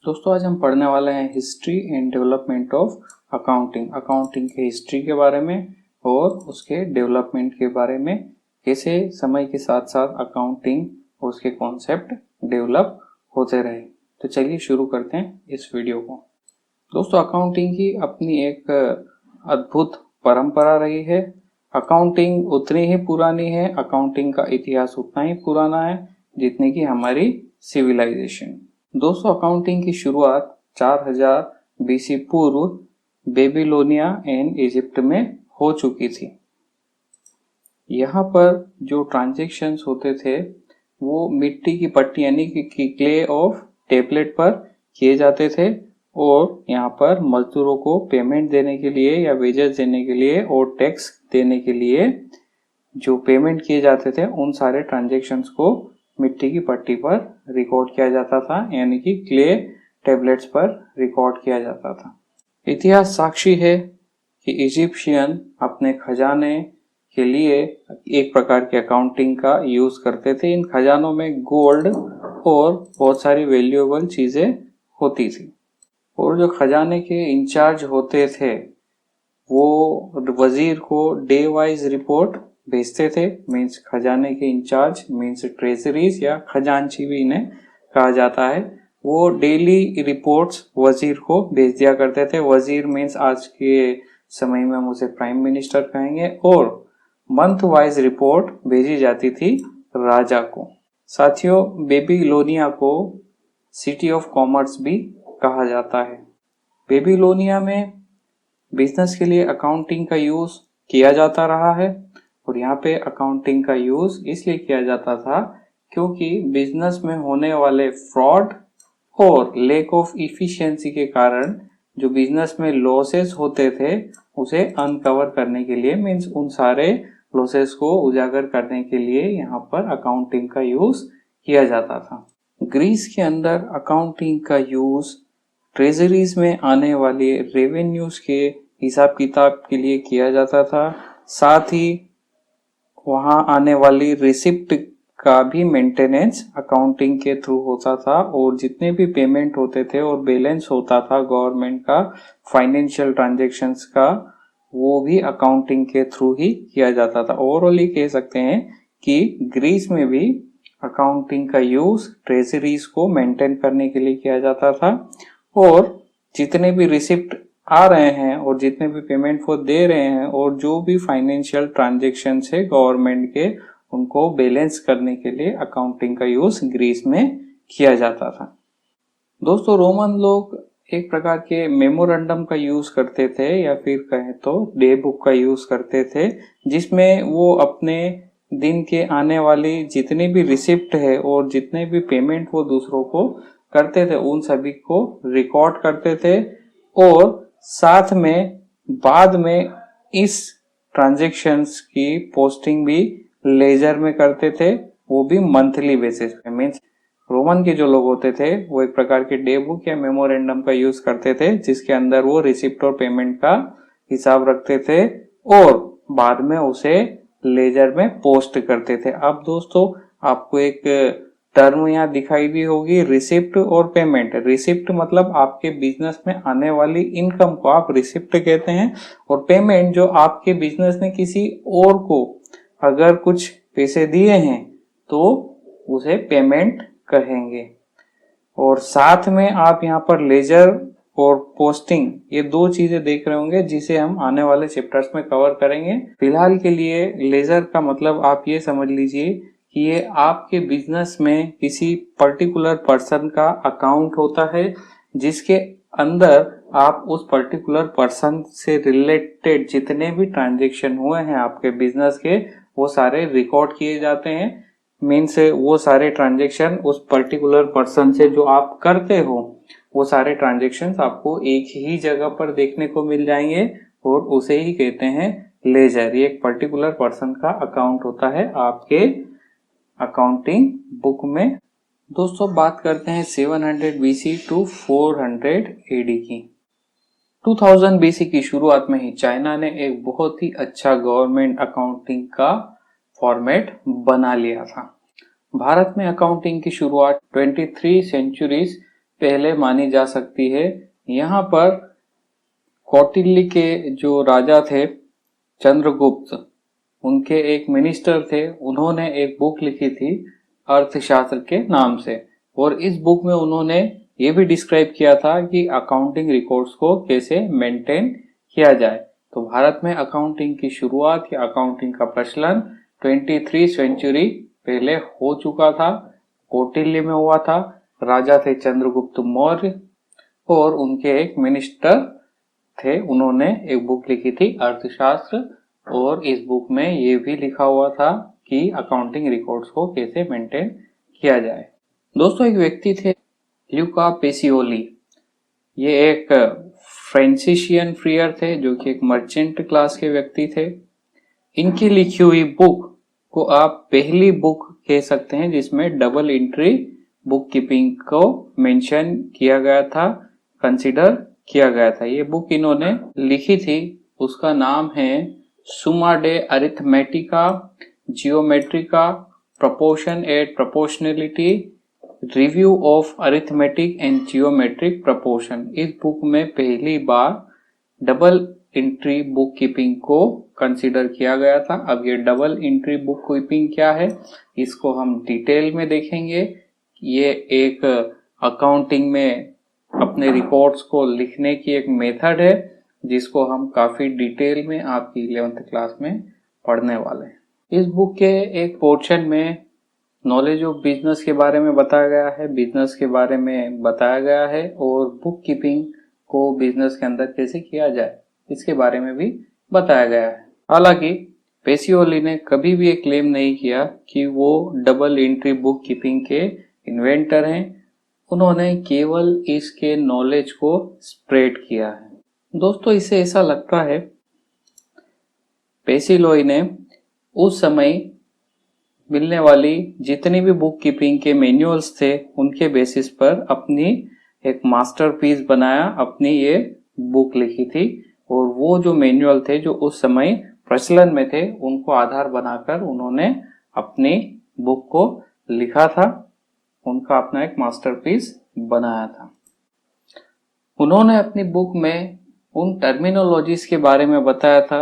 दोस्तों आज हम पढ़ने वाले हैं history and development of accounting के हिस्ट्री के बारे में और उसके डेवलपमेंट के बारे में, कैसे समय के साथ साथ अकाउंटिंग और उसके कॉन्सेप्ट डेवलप होते रहे। तो चलिए शुरू करते हैं इस वीडियो को। दोस्तों अकाउंटिंग की अपनी एक अद्भुत परंपरा रही है। अकाउंटिंग उतनी ही पुरानी है, अकाउंटिंग का इतिहास उतना ही पुराना है जितनी कि हमारी सिविलाइजेशन। दोस्तों अकाउंटिंग की शुरुआत 4000 बीसी पूर्व बेबीलोनिया एंड इजिप्ट में हो चुकी थी। यहाँ पर जो ट्रांजैक्शंस होते थे वो मिट्टी की पट्टी यानी कि क्ले ऑफ टेबलेट पर किए जाते थे और यहाँ पर मजदूरों को पेमेंट देने के लिए या वेजेस देने के लिए और टैक्स देने के लिए जो पेमेंट किए जाते थे उन सारे ट्रांजैक्शंस को मिट्टी की पट्टी पर रिकॉर्ड किया जाता था, यानी कि क्ले टेबलेट्स पर रिकॉर्ड किया जाता था। इतिहास साक्षी है कि इजिप्शियन अपने खजाने के लिए एक प्रकार के अकाउंटिंग का यूज करते थे। इन खजानों में गोल्ड और बहुत सारी वैल्यूएबल चीजें होती थी और जो खजाने के इंचार्ज होते थे वो वजीर को डे वाइज रिपोर्ट भेजते थे। मीन्स खजाने के इंचार्ज मीन्स ट्रेजरीज या खजांची भी इन्हें कहा जाता है। वो डेली रिपोर्ट्स वजीर को भेज दिया करते थे। वजीर मीन्स आज के समय में हम उसे प्राइम मिनिस्टर कहेंगे। और मंथ वाइज रिपोर्ट भेजी जाती थी राजा को। साथियों बेबीलोनिया को सिटी ऑफ कॉमर्स भी कहा जाता है। बेबीलोनिया में बिजनेस के लिए अकाउंटिंग का यूज किया जाता रहा है और यहाँ पे अकाउंटिंग का यूज इसलिए किया जाता था क्योंकि बिजनेस में होने वाले फ्रॉड और लैक ऑफ इफिशिएंसी के कारण जो बिजनेस में लॉसेस होते थे उसे अनकवर करने के लिए, मीन्स उन सारे लॉसेस को उजागर करने के लिए यहाँ पर अकाउंटिंग का यूज किया जाता था। ग्रीस के अंदर अकाउंटिंग का यूज ट्रेजरीज में आने वाले रेवेन्यूज के हिसाब किताब के लिए किया जाता था। साथ ही वहां आने वाली रिसिप्ट का भी मेंटेनेंस अकाउंटिंग के थ्रू होता था और जितने भी पेमेंट होते थे और बैलेंस होता था गवर्नमेंट का फाइनेंशियल ट्रांजैक्शंस का, वो भी अकाउंटिंग के थ्रू ही किया जाता था। ओवरऑल कह सकते हैं कि ग्रीस में भी अकाउंटिंग का यूज ट्रेजरीज को मेंटेन करने के लिए किया जाता था और जितने भी रिसिप्ट आ रहे हैं और जितने भी पेमेंट वो दे रहे हैं और जो भी फाइनेंशियल ट्रांजैक्शन है गवर्नमेंट के, उनको बैलेंस करने के लिए अकाउंटिंग का यूज ग्रीस में किया जाता था। दोस्तों रोमन लोग एक प्रकार के मेमोरेंडम का यूज करते थे या फिर कहें तो डे बुक का यूज करते थे, जिसमें वो अपने दिन के आने वाली जितनी भी रिसिप्ट है और जितने भी पेमेंट वो दूसरों को करते थे उन सभी को रिकॉर्ड करते थे और साथ में बाद में इस ट्रांजैक्शंस की पोस्टिंग भी लेजर में करते थे, वो भी मंथली बेसिस पे। मीन्स रोमन के जो लोग होते थे वो एक प्रकार के डे बुक या मेमोरेंडम का यूज करते थे जिसके अंदर वो रिसिप्ट और पेमेंट का हिसाब रखते थे और बाद में उसे लेजर में पोस्ट करते थे। अब दोस्तों आपको एक टर्म यहाँ दिखाई दी होगी, रिसिप्ट और पेमेंट। रिसिप्ट मतलब आपके बिजनेस में आने वाली इनकम को आप रिसिप्ट कहते हैं और पेमेंट जो आपके बिजनेस ने किसी और को अगर कुछ पैसे दिए हैं तो उसे पेमेंट कहेंगे। और साथ में आप यहाँ पर लेजर और पोस्टिंग ये दो चीजें देख रहे होंगे जिसे हम आने वाले चैप्टर्स में कवर करेंगे। फिलहाल के लिए लेजर का मतलब आप ये समझ लीजिए कि ये आपके बिजनेस में किसी पर्टिकुलर पर्सन का अकाउंट होता है जिसके अंदर आप उस पर्टिकुलर पर्सन से रिलेटेड जितने भी ट्रांजैक्शन हुए हैं आपके बिजनेस के वो सारे रिकॉर्ड किए जाते हैं। मीन्स वो सारे ट्रांजैक्शन उस पर्टिकुलर पर्सन से जो आप करते हो वो सारे ट्रांजैक्शंस आपको एक ही जगह पर देखने को मिल जाएंगे और उसे ही कहते हैं लेजर। ये एक पर्टिकुलर पर्सन का अकाउंट होता है आपके अकाउंटिंग बुक में। दोस्तों बात करते हैं 700 BC टू 400 AD की। 2000 BC की शुरुआत में ही चाइना ने एक बहुत ही अच्छा गवर्नमेंट अकाउंटिंग का फॉर्मेट बना लिया था। भारत में अकाउंटिंग की शुरुआत 23 सेंचुरीज पहले मानी जा सकती है। यहाँ पर कौटिल्य के जो राजा थे चंद्रगुप्त, उनके एक मिनिस्टर थे, उन्होंने एक बुक लिखी थी अर्थशास्त्र के नाम से, और इस बुक में उन्होंने ये भी डिस्क्राइब किया था कि अकाउंटिंग रिकॉर्ड्स को कैसे मेंटेन किया जाए। तो भारत में अकाउंटिंग की शुरुआत या अकाउंटिंग का प्रचलन 23 सेंचुरी पहले हो चुका था, कौटिल्य में हुआ था। राजा थे चंद्रगुप्त मौर्य और उनके एक मिनिस्टर थे, उन्होंने एक बुक लिखी थी अर्थशास्त्र, और इस बुक में ये भी लिखा हुआ था कि अकाउंटिंग रिकॉर्ड्स को कैसे मेंटेन किया जाए। दोस्तों, एक व्यक्ति थे ल्यूका पेसियोली। ये एक फ्रेंसिशियन फ्रीयर थे जो कि एक मर्चेंट क्लास के व्यक्ति थे। इनकी लिखी हुई बुक को आप पहली बुक कह सकते हैं जिसमें डबल एंट्री बुक कीपिंग को मेंशन किया गया था, कंसिडर किया गया था। ये बुक इन्होंने लिखी थी, उसका नाम है Summa de Arithmetica Geometrica proportion and proportionality review of arithmetic and geometric proportion. इस बुक में पहली बार डबल एंट्री बुक कीपिंग को कंसीडर किया गया था। अब ये डबल एंट्री बुक कीपिंग क्या है, इसको हम डिटेल में देखेंगे। ये एक अकाउंटिंग में अपने रिकॉर्ड्स को लिखने की एक मेथड है जिसको हम काफी डिटेल में आपकी 11th क्लास में पढ़ने वाले हैं। इस बुक के एक पोर्शन में नॉलेज ऑफ बिजनेस के बारे में बताया गया है, बिजनेस के बारे में बताया गया है, और बुक कीपिंग को बिजनेस के अंदर कैसे किया जाए इसके बारे में भी बताया गया है। हालांकि पेसियोली ने कभी भी ये क्लेम नहीं किया कि वो डबल एंट्री बुक कीपिंग के इन्वेंटर हैं, उन्होंने केवल इसके नॉलेज को स्प्रेड किया है। दोस्तों, इससे ऐसा लगता है पेसियोली ने उस समय मिलने वाली जितनी भी बुक कीपिंग के मैनुअल्स थे उनके बेसिस पर अपनी एक मास्टरपीस बनाया, अपनी ये बुक लिखी थी, और वो जो मैनुअल थे जो उस समय प्रचलन में थे उनको आधार बनाकर उन्होंने अपनी बुक को लिखा था, उनका अपना एक मास्टरपीस बनाया था। उन्होंने अपनी बुक में उन टर्मिनोलॉजीज के बारे में बताया था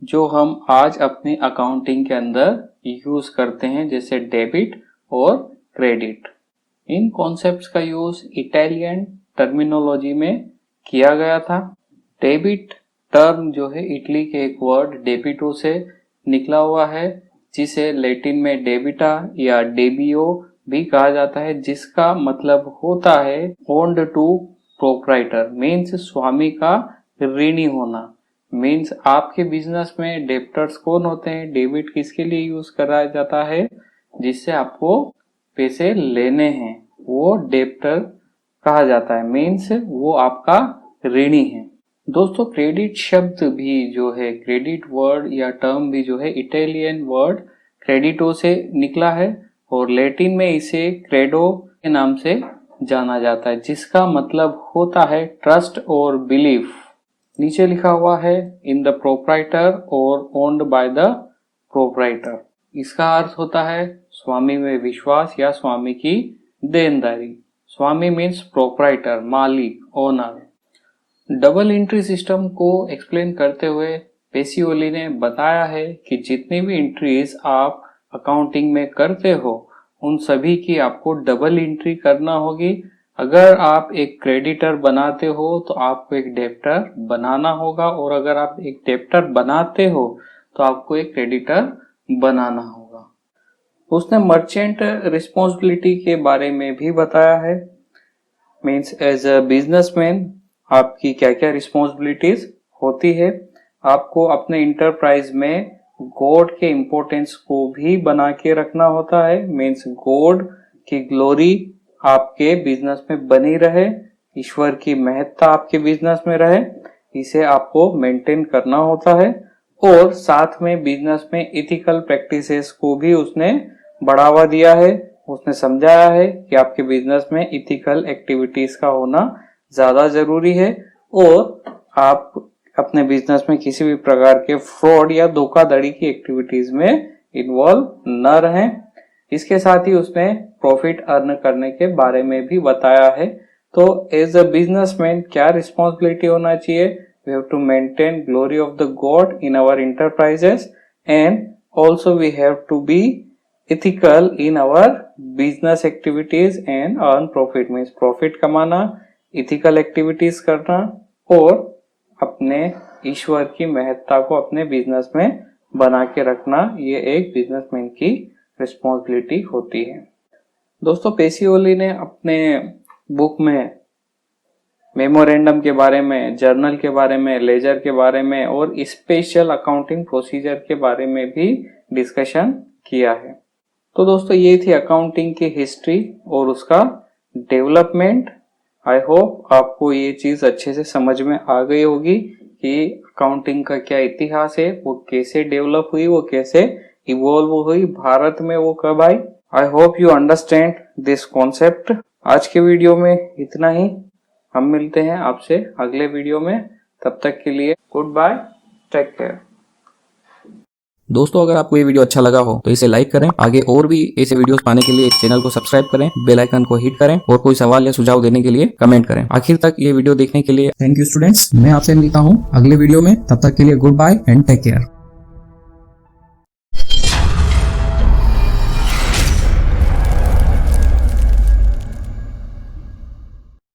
जो हम आज अपनी अकाउंटिंग के अंदर यूज करते हैं, जैसे डेबिट और क्रेडिट। इन कॉन्सेप्ट्स का यूज इटालियन टर्मिनोलॉजी में किया गया था। डेबिट टर्म जो है इटली के एक वर्ड डेबिटो से निकला हुआ है, जिसे लैटिन में डेबिटा या डेबियो भी कहा जाता है, जिसका मतलब होता है ओन्ड टू प्रोप्राइटर, मीन्स स्वामी का ऋणी होना। मीन्स आपके बिजनेस में डेब्टर्स कौन होते हैं, डेबिट किसके लिए यूज कराया जाता है, जिससे आपको पैसे लेने हैं, वो डेब्टर कहा जाता है, मीन्स वो आपका ऋणी है। दोस्तों, क्रेडिट शब्द भी जो है, क्रेडिट वर्ड या टर्म भी जो है इटालियन वर्ड क्रेडिटो से निकला है, और लैटिन में इसे क्रेडो के नाम से जाना जाता है, जिसका मतलब होता है ट्रस्ट और बिलीफ। नीचे लिखा हुआ है इन द प्रोप्राइटर और ओन्ड बाय द प्रोप्राइटर। इसका अर्थ होता है स्वामी में विश्वास या स्वामी की देनदारी। स्वामी मीन्स प्रोप्राइटर, मालिक, ओनर। डबल एंट्री सिस्टम को एक्सप्लेन करते हुए पेसियोली ने बताया है कि जितनी भी एंट्रीज आप अकाउंटिंग में करते हो उन सभी की आपको डबल एंट्री करना होगी। अगर आप एक क्रेडिटर बनाते हो तो आपको एक डेब्टर बनाना होगा, और अगर आप एक डेब्टर बनाते हो तो आपको एक क्रेडिटर बनाना होगा। उसने मर्चेंट रिस्पॉन्सिबिलिटी के बारे में भी बताया है, मीन्स एज अ बिजनेसमैन आपकी क्या क्या रिस्पॉन्सिबिलिटीज होती है। आपको अपने इंटरप्राइज में गॉड के इम्पोर्टेंस को भी बना के रखना होता है, मीन्स गॉड की ग्लोरी आपके बिजनेस में बनी रहे, ईश्वर की महत्ता आपके बिजनेस में रहे, इसे आपको मेंटेन करना होता है। और साथ में बिजनेस में इथिकल प्रैक्टिसेस को भी उसने बढ़ावा दिया है। उसने समझाया है कि आपके बिजनेस में इथिकल एक्टिविटीज का होना ज्यादा जरूरी है, और आप अपने बिजनेस में किसी भी प्रकार के फ्रॉड या धोखाधड़ी की एक्टिविटीज में इन्वॉल्व न रहें। इसके साथ ही उसने प्रॉफिट अर्न करने के बारे में भी बताया है। तो एज अ बिजनेसमैन क्या रिस्पॉन्सिबिलिटी होना चाहिए? We have to maintain glory of the god in our enterprises and also we have to be ethical in our business activities and earn profit, means profit कमाना, ethical activities करना और अपने ईश्वर की महत्ता को अपने बिजनेस में बना के रखना, ये एक बिजनेसमैन की रिस्पॉन्सिबिलिटी होती है। दोस्तों, पेसियोली ने अपने बुक में मेमोरेंडम के बारे में, जर्नल के बारे में, लेजर के बारे में और स्पेशल अकाउंटिंग प्रोसीजर के बारे में भी डिस्कशन किया है। तो दोस्तों, ये थी अकाउंटिंग की हिस्ट्री और उसका डेवलपमेंट। आई होप आपको ये चीज अच्छे से समझ में आ गई होगी कि अकाउंटिंग का क्या इतिहास है, वो कैसे डेवलप हुई, वो कैसे इवॉल्व हुई, भारत में वो कब आई। I hope you understand this concept. आज के वीडियो में इतना ही। हम मिलते हैं आपसे अगले वीडियो में। तब तक के लिए गुड बाय, टेक केयर। दोस्तों, अगर आपको ये वीडियो अच्छा लगा हो तो इसे लाइक करें। आगे और भी ऐसे वीडियोस पाने के लिए चैनल को सब्सक्राइब करें, बेल आइकन को हिट करें और कोई सवाल या सुझाव देने के लिए कमेंट करें। आखिर तक ये वीडियो देखने के लिए थैंक यू स्टूडेंट्स। मैं आपसे मिलता हूँ अगले वीडियो में। तब तक के लिए goodbye and take care.